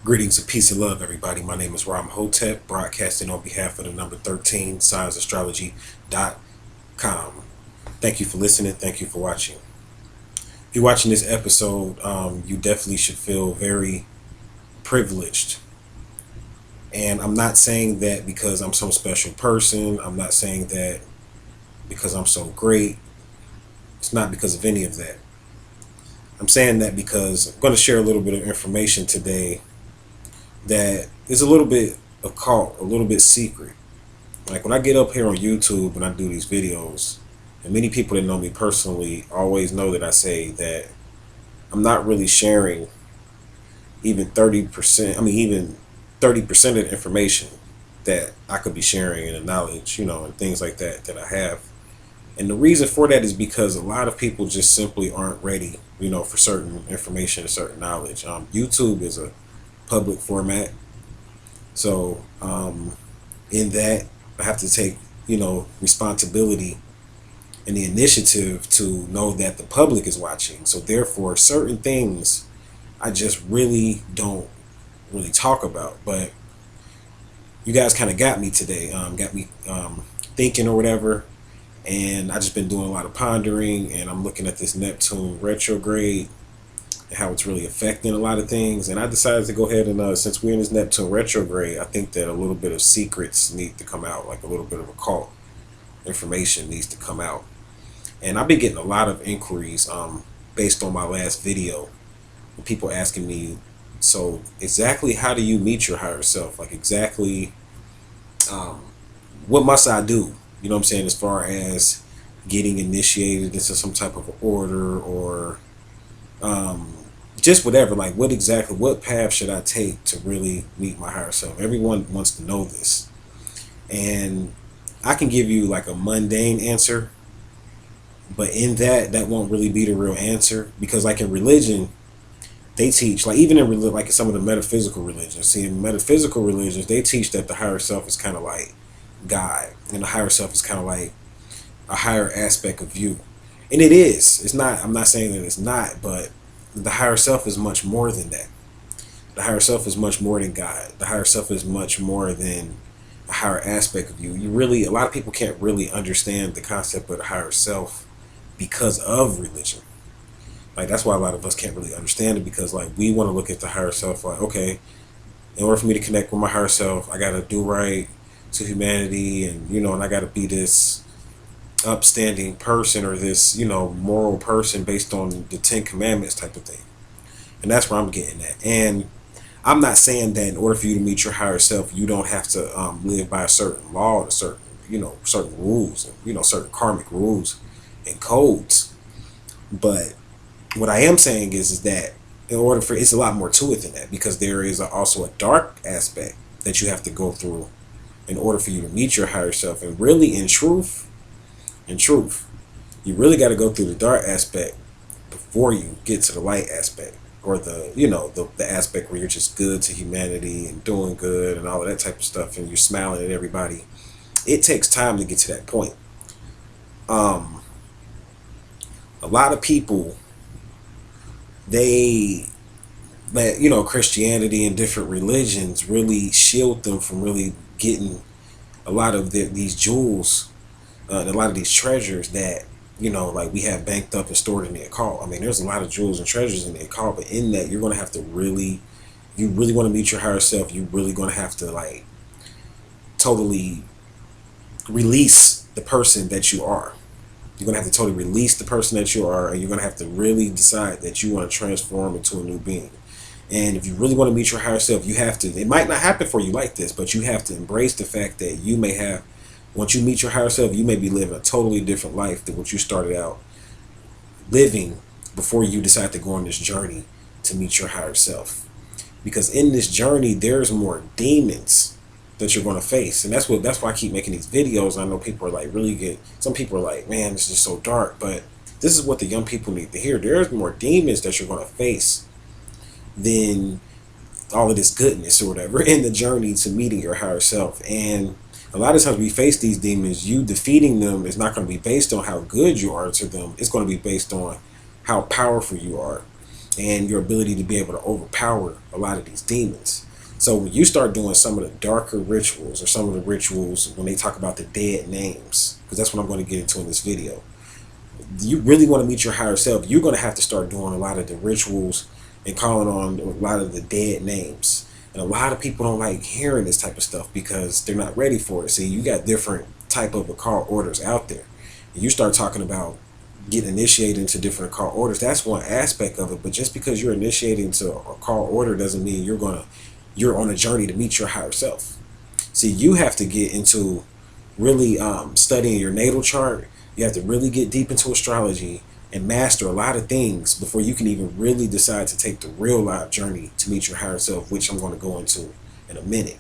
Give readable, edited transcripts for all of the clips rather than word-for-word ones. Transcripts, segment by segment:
Greetings and peace and love, everybody. My name is Ram Hotep, broadcasting on behalf of the number 13, ScienceAstrology.com. Thank you for listening. Thank you for watching. If you're watching this episode, you definitely should feel very privileged. And I'm not saying that because I'm some special person. I'm not saying that because I'm so great. It's not because of any of that. I'm saying that because I'm going to share a little bit of information today that is a little bit occult, a little bit secret. Like when I get up here on YouTube and I do these videos, and many people that know me personally always know that I say that I'm not really sharing even 30%, even 30% of the information that I could be sharing and the knowledge, and things like that that I have. And the reason for that is because a lot of people just simply aren't ready, for certain information and certain knowledge. YouTube is a public format. So in that, I have to take, responsibility and the initiative to know that the public is watching. So therefore, certain things I just really don't really talk about. But you guys kind of got me today, got me thinking or whatever. And I just been doing a lot of pondering, and I'm looking at this Neptune retrograde and how it's really affecting a lot of things. And I decided to go ahead and, since we're in this Neptune retrograde, I think that a little bit of secrets need to come out, like a little bit of occult information needs to come out. And I've been getting a lot of inquiries based on my last video, with people asking me, so exactly how do you meet your higher self? Like exactly what must I do? You know what I'm saying, as far as getting initiated into some type of order or just whatever, like what path should I take to really meet my higher self? Everyone wants to know this. And I can give you like a mundane answer, but in that won't really be the real answer, because like in religion, they teach, like even in like in some of the metaphysical religions, see in metaphysical religions, they teach that the higher self is kind of like God, and the higher self is kind of like a higher aspect of you. And it is. It's not, I'm not saying that it's not, but the higher self is much more than that. The higher self is much more than God. The higher self is much more than a higher aspect of you. A lot of people can't really understand the concept of the higher self because of religion. Like that's why a lot of us can't really understand it, because like we want to look at the higher self like, okay, in order for me to connect with my higher self, I got to do right to humanity, and and I got to be this upstanding person or this moral person based on the 10 commandments type of thing. And that's where I'm getting at. And I'm not saying that in order for you to meet your higher self, you don't have to live by a certain law or certain certain rules and certain karmic rules and codes. But what I am saying is that in order for, it's a lot more to it than that, because there is also a dark aspect that you have to go through in order for you to meet your higher self. And really, in truth, you really got to go through the dark aspect before you get to the light aspect, or the the aspect where you're just good to humanity and doing good and all of that type of stuff, and you're smiling at everybody. It takes time to get to that point. A lot of people, they let Christianity and different religions really shield them from really getting a lot of these jewels, and a lot of these treasures that like we have banked up and stored in the occult. I mean, there's a lot of jewels and treasures in the occult, but in that you're going to have to really, you really want to meet your higher self, you're really going to have to like totally release the person that you are. You're going to have to totally release the person that you are, and you're going to have to really decide that you want to transform into a new being. And if you really want to meet your higher self, you have to, it might not happen for you like this, but you have to embrace the fact that you may have, once you meet your higher self, you may be living a totally different life than what you started out living before you decide to go on this journey to meet your higher self. Because in this journey, there's more demons that you're going to face. And that's why I keep making these videos. I know people are like some people are like, man, this is so dark, but this is what the young people need to hear. There's more demons that you're going to face than all of this goodness or whatever in the journey to meeting your higher self. And a lot of times we face these demons, you defeating them is not going to be based on how good you are to them. It's going to be based on how powerful you are and your ability to be able to overpower a lot of these demons. So when you start doing some of the darker rituals, or some of the rituals when they talk about the dead names, because that's what I'm going to get into in this video, you really want to meet your higher self, you're going to have to start doing a lot of the rituals and calling on a lot of the dead names. And a lot of people don't like hearing this type of stuff because they're not ready for it. See, you got different type of occult orders out there. And you start talking about getting initiated into different occult orders. That's one aspect of it. But just because you're initiated into a occult order doesn't mean you're on a journey to meet your higher self. See, you have to get into really studying your natal chart. You have to really get deep into astrology and master a lot of things before you can even really decide to take the real life journey to meet your higher self, which I'm going to go into in a minute.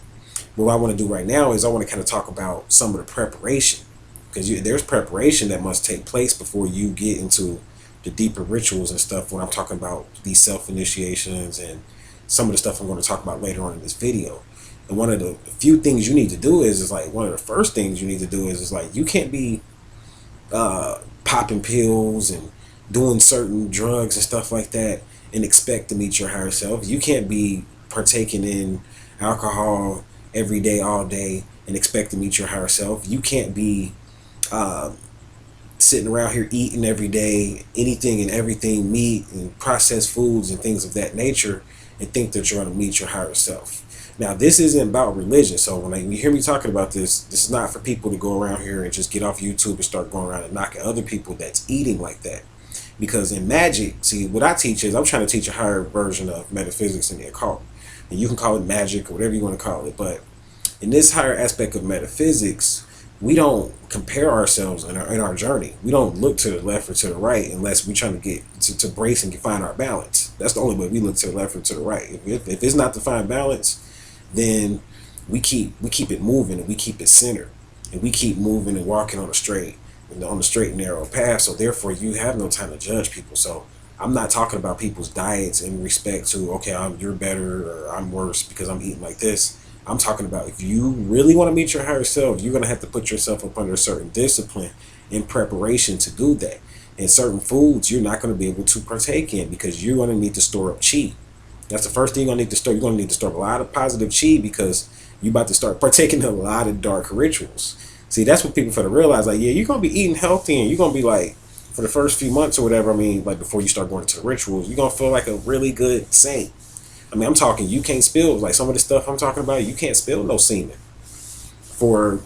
But what I want to do right now is I want to kind of talk about some of the preparation, because there's preparation that must take place before you get into the deeper rituals and stuff when I'm talking about these self-initiations and some of the stuff I'm going to talk about later on in this video. And one of the few things you need to do is like, one of the first things you need to do is like, you can't be popping pills and doing certain drugs and stuff like that and expect to meet your higher self. You can't be partaking in alcohol every day, all day, and expect to meet your higher self. You can't be sitting around here eating every day, anything and everything, meat and processed foods and things of that nature, and think that you're going to meet your higher self. Now, this isn't about religion. So when you hear me talking about this, this is not for people to go around here and just get off YouTube and start going around and knocking other people that's eating like that. Because in magic, see, what I teach is I'm trying to teach a higher version of metaphysics and the occult. And you can call it magic or whatever you want to call it. But in this higher aspect of metaphysics, we don't compare ourselves in our journey. We don't look to the left or to the right unless we're trying to get to brace and find our balance. That's the only way we look to the left or to the right. If it's not to find balance, then we keep it moving and we keep it centered. And we keep moving and walking on the straight and narrow path. So therefore you have no time to judge people. So I'm not talking about people's diets in respect to, okay, you're better or I'm worse because I'm eating like this. I'm talking about if you really want to meet your higher self, you're going to have to put yourself up under a certain discipline in preparation to do that. And certain foods you're not going to be able to partake in because you're going to need to store up chi. That's the first thing you're going to need to store. You're going to need to store a lot of positive chi because you're about to start partaking in a lot of dark rituals. See, that's what people fail to realize. Like, yeah, you're going to be eating healthy and you're going to be like, for the first few months or whatever, I mean, like before you start going into the rituals, you're going to feel like a really good saint. I mean, I'm talking, you can't spill, like some of the stuff I'm talking about, you can't spill no semen for,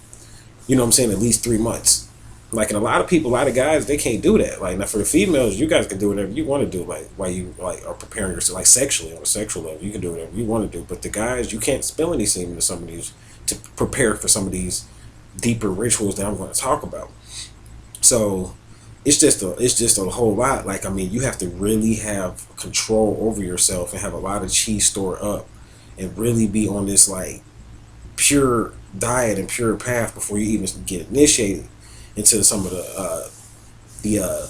you know what I'm saying, at least 3 months. Like, and a lot of people, a lot of guys, they can't do that. Like, now for the females, you guys can do whatever you want to do, like, while you, like, are preparing yourself, like, sexually, on a sexual level, you can do whatever you want to do. But the guys, you can't spill any semen to some of these, to prepare for some of these deeper rituals that I'm going to talk about. So it's just a whole lot. Like, I mean, you have to really have control over yourself and have a lot of chi stored up and really be on this like pure diet and pure path before you even get initiated into some of the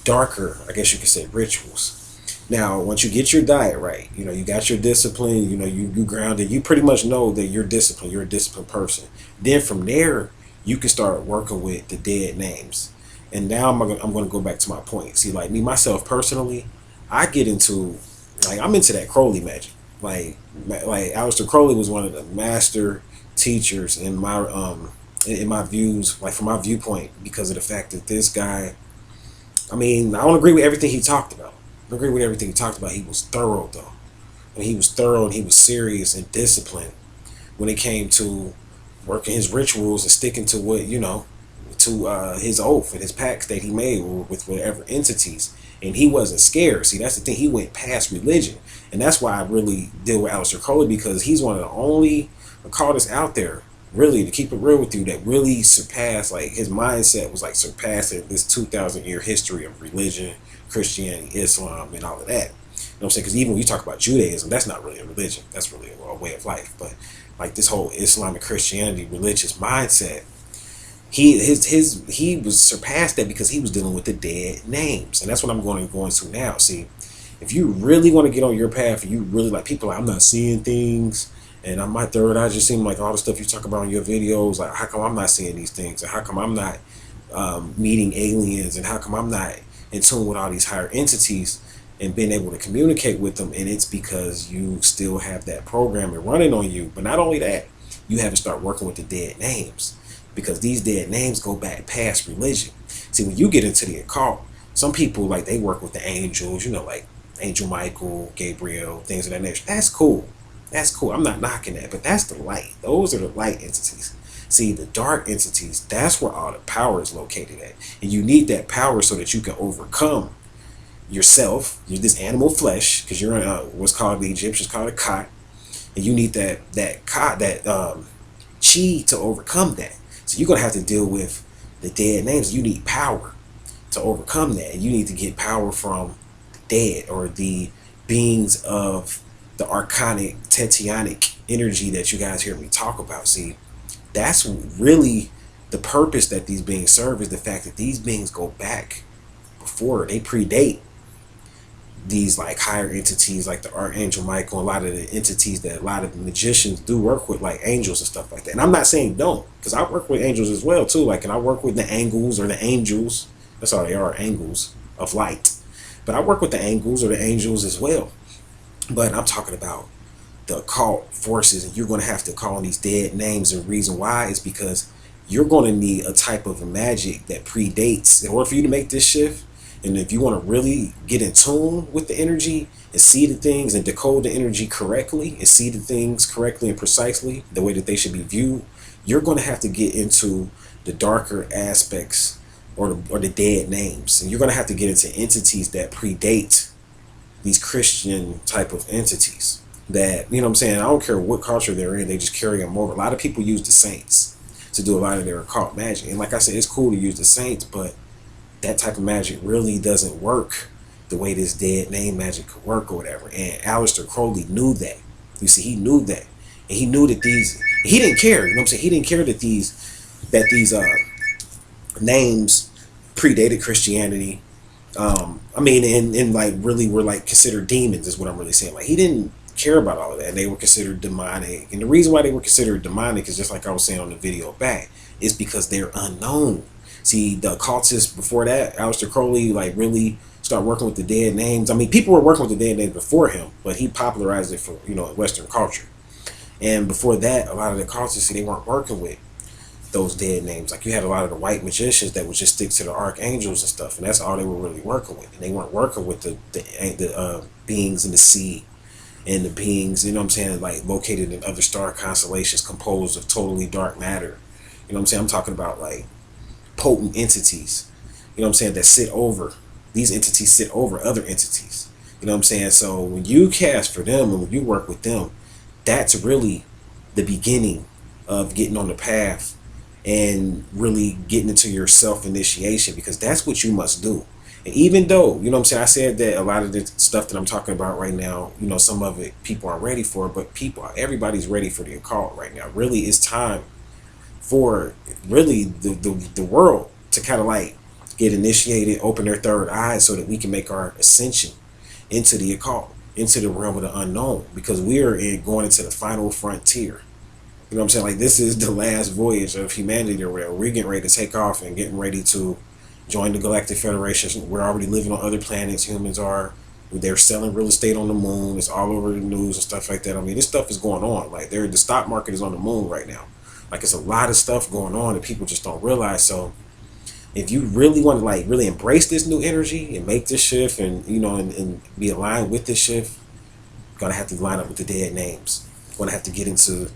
darker, I guess you could say, rituals. Now, once you get your diet right, you know, you got your discipline, you know, you grounded, you pretty much know that you're disciplined, you're a disciplined person. Then from there, you can start working with the dead names. And now I'm going to go back to my point. See, like me, myself personally, I get into, like, I'm into that Crowley magic. Like Aleister Crowley was one of the master teachers in my views, like from my viewpoint, because of the fact that this guy, I mean, I don't agree with everything he talked about. I don't agree with everything he talked about. He was thorough, though. And he was thorough and he was serious and disciplined when it came to working his rituals and sticking to what, you know, to his oath and his pacts that he made with whatever entities. And he wasn't scared. See, that's the thing. He went past religion. And that's why I really deal with Aleister Crowley, because he's one of the only occultists out there, really, to keep it real with you, that really surpassed, like, his mindset was like surpassing this 2,000-year history of religion, Christianity, Islam, and all of that. You know what I'm saying? Because even when you talk about Judaism, that's not really a religion. That's really a way of life. But like this whole Islamic Christianity religious mindset, he was surpassed that because he was dealing with the dead names. And that's what I'm going to go into now. See, if you really want to get on your path, and you really, like, people like, I'm not seeing things, and on my third eye just seem like all the stuff you talk about in your videos, like, how come I'm not seeing these things, and how come I'm not meeting aliens, and how come I'm not in tune with all these higher entities? and being able to communicate with them, and it's because you still have that programming running on you. But not only that, you have to start working with the dead names, because these dead names go back past religion. See, when you get into the occult, some people, like, they work with the angels, like Angel Michael, Gabriel, things of that nature. That's cool. That's cool. I'm not knocking that, but that's the light. Those are the light entities. See, the dark entities, that's where all the power is located at. And you need that power so that you can overcome yourself. You're this animal flesh, because you're in what's called, the Egyptians called a Khat. And you need that Khat, that chi, to overcome that. So you're going to have to deal with the dead names. You need power to overcome that. And you need to get power from the dead, or the beings of the archonic, tetianic energy that you guys hear me talk about. See, that's really the purpose that these beings serve, is the fact that these beings go back before, they predate these like higher entities like the Archangel Michael, a lot of the entities that a lot of the magicians do work with, like angels and stuff like that. And I'm not saying don't, because I work with angels as well too. Like, and I work with the angles, or the angels. That's all they are, angles of light. But I work with the angles or the angels as well. But I'm talking about the occult forces, and you're going to have to call on these dead names. And the reason why is because you're going to need a type of magic that predates, in order for you to make this shift. And if you want to really get in tune with the energy and see the things and decode the energy correctly and see the things correctly and precisely the way that they should be viewed, you're going to have to get into the darker aspects, or the dead names. And you're going to have to get into entities that predate these Christian type of entities that, you know what I'm saying, I don't care what culture they're in, they just carry them over. A lot of people use the saints to do a lot of their occult magic. And like I said, it's cool to use the saints, but that type of magic really doesn't work the way this dead name magic could work or whatever. And Aleister Crowley knew that. You see, he knew that. And he knew that he didn't care, you know what I'm saying? He didn't care that these names predated Christianity. I mean, and like really were like considered demons, is what I'm really saying. Like, he didn't care about all of that. And they were considered demonic. And the reason why they were considered demonic is just like I was saying on the video back, is because they're unknown. See, the occultists before that, Aleister Crowley, like really start working with the dead names. I mean, people were working with the dead names before him, but he popularized it for, Western culture. And before that, a lot of the occultists, see, they weren't working with those dead names. Like, you had a lot of the white magicians that would just stick to the archangels and stuff, and that's all they were really working with. And they weren't working with the beings in the sea, and the beings, you know what I'm saying, like located in other star constellations composed of totally dark matter. You know what I'm saying? I'm talking about like potent entities, you know what I'm saying, that sit over, these entities sit over other entities. You know what I'm saying? So when you cast for them and when you work with them, that's really the beginning of getting on the path and really getting into your self-initiation, because that's what you must do. And even though, you know what I'm saying, I said that a lot of the stuff that I'm talking about right now, some of it people aren't ready for, but everybody's ready for the occult right now. Really, it's time for really the world to kind of like get initiated, open their third eye, so that we can make our ascension into the occult, into the realm of the unknown, because we are going into the final frontier. You know what I'm saying? Like, this is the last voyage of humanity, where we're getting ready to take off and getting ready to join the Galactic Federation. We're already living on other planets. Humans are. They're selling real estate on the moon. It's all over the news and stuff like that. I mean, this stuff is going on. Like, the stock market is on the moon right now. Like, it's a lot of stuff going on that people just don't realize. So if you really want to like really embrace this new energy and make this shift, and and be aligned with this shift, you're gonna have to line up with the dead names. You're gonna have to get into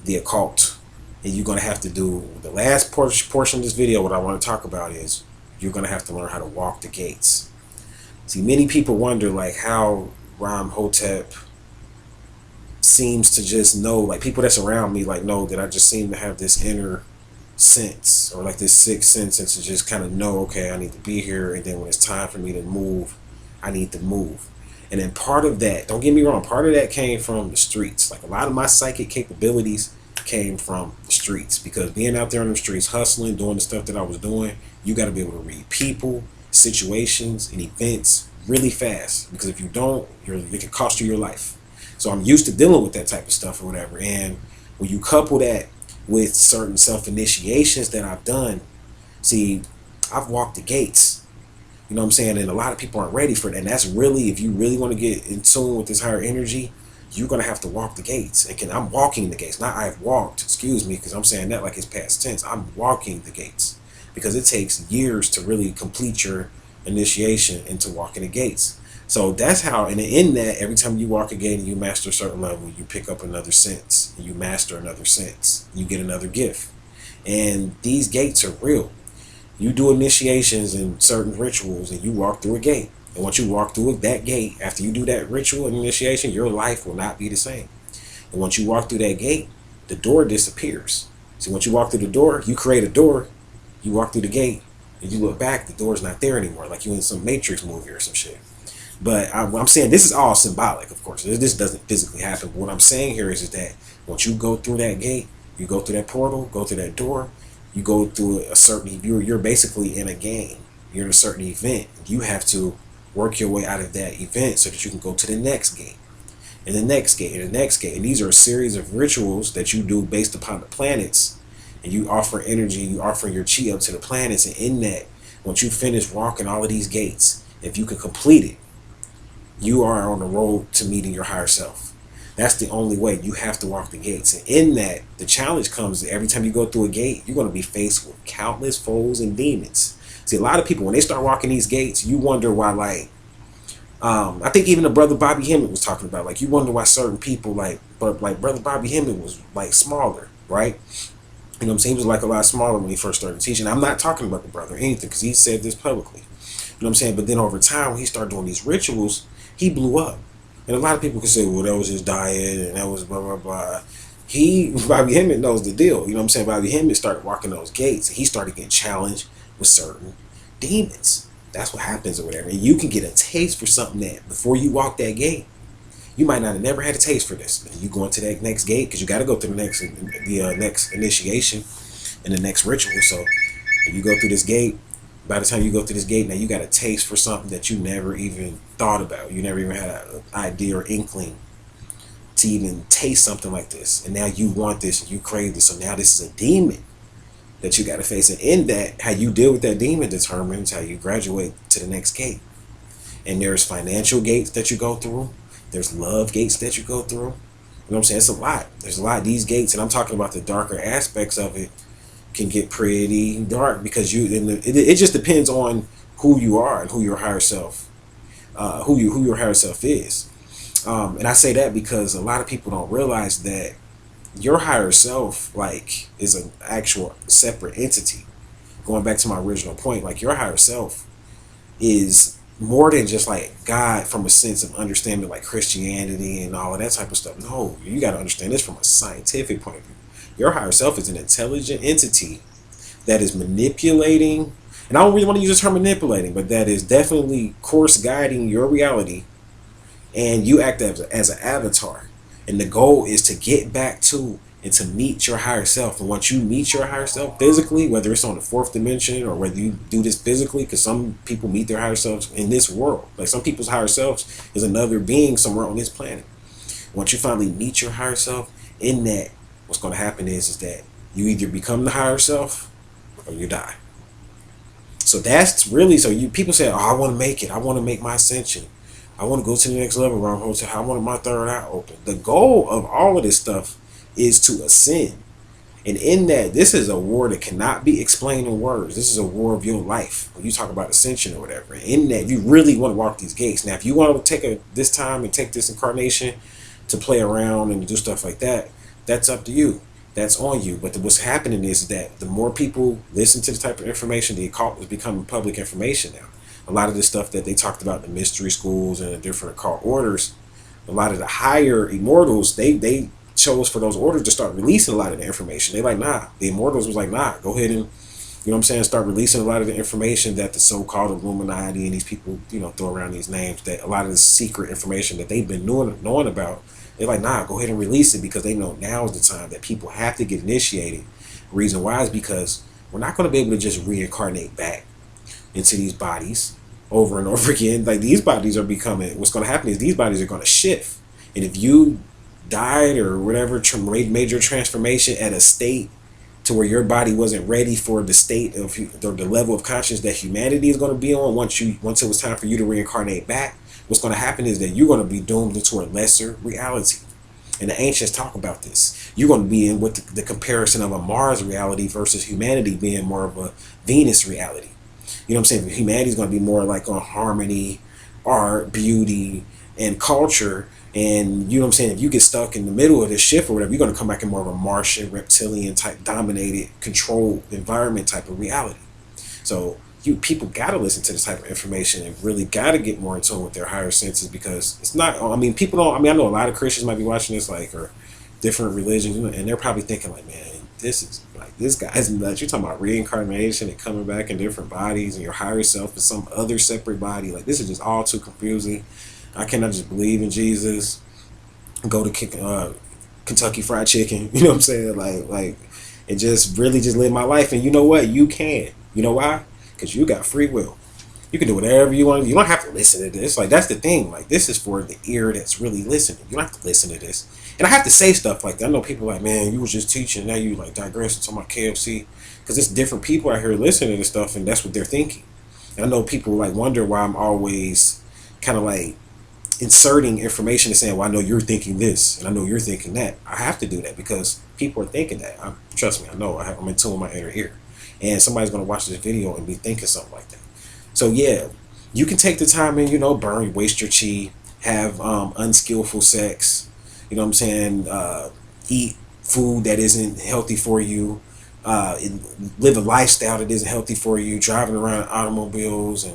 the occult, and you're gonna have to do the last portion of this video. What I want to talk about is you're gonna have to learn how to walk the gates. See, many people wonder like how Hotep seems to just know, like people that's around me like know that I just seem to have this inner sense, or like this sixth sense, and to just kind of know, okay, I need to be here, and then when it's time for me to move, I need to move. And then part of that, don't get me wrong, part of that came from the streets. Like, a lot of my psychic capabilities came from the streets, because being out there in the streets, hustling, doing the stuff that I was doing, you got to be able to read people, situations, and events really fast, because if you don't, it can cost you your life. So I'm used to dealing with that type of stuff or whatever. And when you couple that with certain self-initiations that I've done, see, I've walked the gates You know what I'm saying? And a lot of people aren't ready for that. And that's really, if you really want to get in tune with this higher energy, you're going to have to walk the gates. And I'm walking the gates. Not I've walked, excuse me, because I'm saying that like it's past tense. I'm walking the gates. Because it takes years to really complete your initiation into walking the gates. So that's how, and in that, every time you walk a gate and you master a certain level, you pick up another sense. You master another sense. You get another gift. And these gates are real. You do initiations and certain rituals and you walk through a gate. And once you walk through that gate, after you do that ritual and initiation, your life will not be the same. And once you walk through that gate, the door disappears. So once you walk through the door, you create a door, you walk through the gate, and you look back, the door's not there anymore, like you in some Matrix movie or some shit. But I'm saying this is all symbolic, of course. This doesn't physically happen. But what I'm saying here is that once you go through that gate, you go through that portal, go through that door, you go through a certain, you're basically in a game. You're in a certain event. You have to work your way out of that event so that you can go to the next gate. And the next gate, and the next gate. And these are a series of rituals that you do based upon the planets. And you offer energy, you offer your chi up to the planets. And in that, once you finish walking all of these gates, if you can complete it, you are on the road to meeting your higher self. That's the only way. You have to walk the gates. And in that, the challenge comes every time you go through a gate, you're going to be faced with countless foes and demons. See, a lot of people, when they start walking these gates, you wonder why, like, I think even the brother Bobby Hemmett was talking about, like, you wonder why certain people, like brother Bobby Hemmett was, like, smaller, right? You know what I'm saying? He was, like, a lot smaller when he first started teaching. I'm not talking about the brother or anything, because he said this publicly. You know what I'm saying? But then over time, when he started doing these rituals, he blew up. And a lot of people can say, well, that was his diet and that was blah, blah, blah. Bobby Hemmett knows the deal. You know what I'm saying? Bobby Hemmett started walking those gates and he started getting challenged with certain demons. That's what happens or whatever. And you can get a taste for something that before you walk that gate, you might not have never had a taste for this. And you go into that next gate because you got to go through the next initiation and the next ritual. So if you go through this gate, by the time you go through this gate, now you got a taste for something that you never even thought about. You never even had an idea or inkling to even taste something like this. And now you want this and you crave this. So now this is a demon that you got to face. And in that, how you deal with that demon determines how you graduate to the next gate. And there's financial gates that you go through. There's love gates that you go through. You know what I'm saying? It's a lot. There's a lot of these gates. And I'm talking about the darker aspects of it. Can get pretty dark because it just depends on who you are and who your higher self who your higher self is, and I say that because a lot of people don't realize that your higher self like is an actual separate entity. Going back to my original point, like your higher self is more than just like God from a sense of understanding like Christianity and all of that type of stuff. No, you got to understand this from a scientific point of view. Your higher self is an intelligent entity that is manipulating, and I don't really want to use the term manipulating, but that is definitely course guiding your reality, and you act as an avatar. And the goal is to get back to and to meet your higher self. And once you meet your higher self physically, whether it's on the fourth dimension or whether you do this physically, because some people meet their higher selves in this world. Like some people's higher selves is another being somewhere on this planet. Once you finally meet your higher self, in that, what's going to happen is that you either become the higher self or you die. So that's really, so you people say, oh, I want to make it. I want to make my ascension. I want to go to the next level where I'm hotel. I want my third eye open. The goal of all of this stuff is to ascend. And in that, this is a war that cannot be explained in words. This is a war of your life. When you talk about ascension or whatever, in that, you really want to walk these gates. Now, if you want to take this time and take this incarnation to play around and do stuff like that, that's up to you. That's on you. But what's happening is that the more people listen to the type of information, the occult is becoming public information now. A lot of the stuff that they talked about in the mystery schools and the different occult orders, a lot of the higher immortals, they chose for those orders to start releasing a lot of the information. They like, nah. The immortals was like, nah, go ahead and, you know what I'm saying, start releasing a lot of the information that the so-called Illuminati and these people, throw around these names, that a lot of the secret information that they've been knowing about. They're like, nah, go ahead and release it because they know now is the time that people have to get initiated. The reason why is because we're not going to be able to just reincarnate back into these bodies over and over again. Like these bodies are becoming, what's going to happen is these bodies are going to shift. And if you died or whatever, major transformation at a state to where your body wasn't ready for the state of the level of consciousness that humanity is going to be on once it was time for you to reincarnate back. What's going to happen is that you're going to be doomed into a lesser reality. And the ancients talk about this. You're going to be in with the comparison of a Mars reality versus humanity being more of a Venus reality. You know what I'm saying? Humanity is going to be more like on harmony, art, beauty, and culture. And you know what I'm saying? If you get stuck in the middle of this shift or whatever, you're going to come back in more of a Martian, reptilian type, dominated, controlled environment type of reality. So people got to listen to this type of information and really got to get more in tune with their higher senses, because it's not, I mean, people don't, I mean, I know a lot of Christians might be watching this, like, or different religions, and they're probably thinking like, man, this is like, this guy's nuts. You're talking about reincarnation and coming back in different bodies and your higher self is some other separate body. Like, this is just all too confusing. I cannot just believe in Jesus, go to Kentucky Fried Chicken, you know what I'm saying? Like, and just really just live my life. And you know what? You can. You know why? Because you got free will. You can do whatever you want. You don't have to listen to this. Like, that's the thing. Like, this is for the ear that's really listening. You don't have to listen to this. And I have to say stuff like that. I know people like, man, you was just teaching, now you like digress and talking about KFC. Because it's different people out here listening to stuff, and that's what they're thinking. And I know people like wonder why I'm always kind of like inserting information and saying, well, I know you're thinking this and I know you're thinking that. I have to do that because people are thinking that. Trust me, I know. I'm in tune with my inner ear. And somebody's going to watch this video and be thinking something like that. So yeah, you can take the time and, you know, waste your chi, have unskillful sex, you know what I'm saying, eat food that isn't healthy for you, live a lifestyle that isn't healthy for you, driving around in automobiles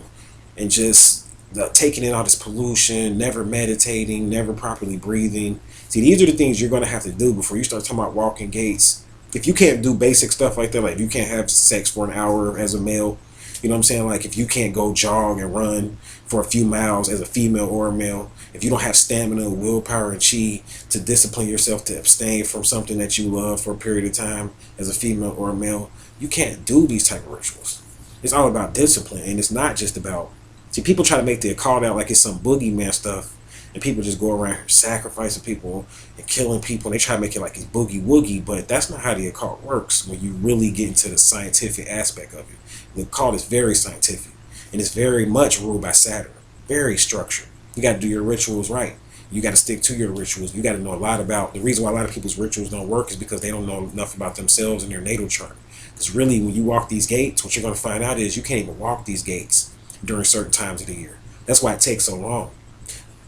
and just taking in all this pollution, never meditating, never properly breathing. See, these are the things you're going to have to do before you start talking about walking gates. If you can't do basic stuff like that, like if you can't have sex for an hour as a male, you know what I'm saying? Like if you can't go jog and run for a few miles as a female or a male, if you don't have stamina, willpower, and chi to discipline yourself to abstain from something that you love for a period of time as a female or a male, you can't do these type of rituals. It's all about discipline, and it's not just about, see, people try to make the call out like it's some boogeyman stuff, and people just go around here sacrificing people and killing people, and they try to make it like it's boogie woogie, but that's not how the occult works when you really get into the scientific aspect of it. The occult is very scientific, and it's very much ruled by Saturn, very structured. You got to do your rituals right. You got to stick to your rituals. You got to know a lot about, the reason why a lot of people's rituals don't work is because they don't know enough about themselves and their natal chart. Because really, when you walk these gates, what you're going to find out is you can't even walk these gates during certain times of the year. That's why it takes so long.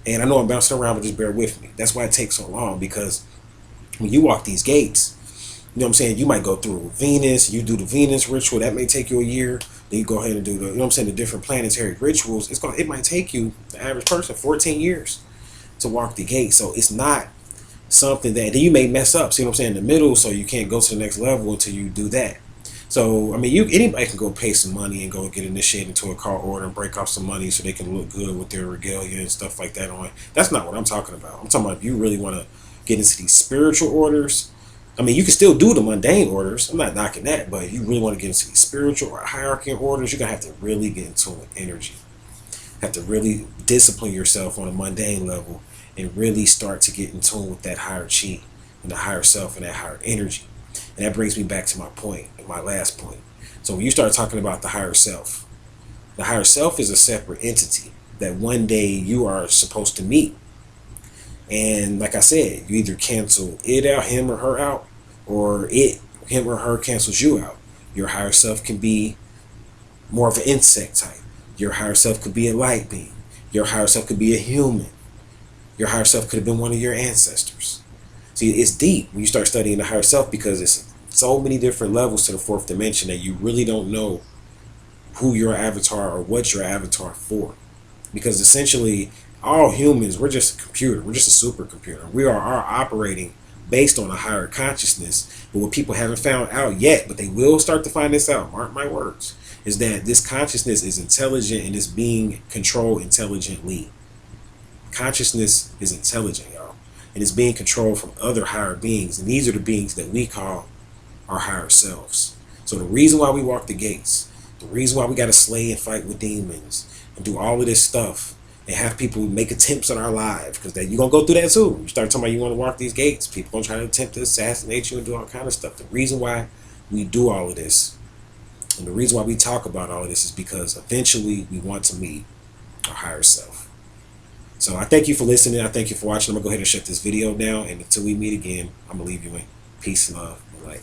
And I know I'm bouncing around, but just bear with me. That's why it takes so long, because when you walk these gates, you know what I'm saying, you might go through Venus, you do the Venus ritual, that may take you a year. Then you go ahead and do the, you know what I'm saying, the different planetary rituals. It might take you, the average person, 14 years to walk the gate. So it's not something that, then you may mess up, see what I'm saying, in the middle, so you can't go to the next level until you do that. So, I mean, anybody can go pay some money and go get initiated into a call order and break off some money so they can look good with their regalia and stuff like that on. That's not what I'm talking about. I'm talking about if you really want to get into these spiritual orders. I mean, you can still do the mundane orders. I'm not knocking that, but if you really want to get into these spiritual or hierarchy orders, you're going to have to really get into it with energy. Have to really discipline yourself on a mundane level and really start to get in tune with that higher chi and the higher self and that higher energy. And that brings me back to my point, my last point. So when you start talking about the higher self is a separate entity that one day you are supposed to meet. And like I said, you either cancel it out, him or her out, or him or her cancels you out. Your higher self can be more of an insect type. Your higher self could be a light being. Your higher self could be a human. Your higher self could have been one of your ancestors. See, it's deep when you start studying the higher self, because it's so many different levels to the fourth dimension that you really don't know who your avatar or what your avatar for. Because essentially, all humans, we're just a computer. We're just a supercomputer. We are operating based on a higher consciousness. But what people haven't found out yet, but they will start to find this out, mark my words, is that this consciousness is intelligent and is being controlled intelligently. Consciousness is intelligent, y'all. And it's being controlled from other higher beings. And these are the beings that we call our higher selves. So the reason why we walk the gates, the reason why we got to slay and fight with demons and do all of this stuff and have people make attempts on our lives, because you're going to go through that too. You start talking about you want to walk these gates, people going to try to attempt to assassinate you and do all kind of stuff. The reason why we do all of this. And the reason why we talk about all of this is because eventually we want to meet our higher self. So I thank you for listening. I thank you for watching. I'm going to go ahead and shut this video down. And until we meet again, I'm going to leave you in peace, love, and light.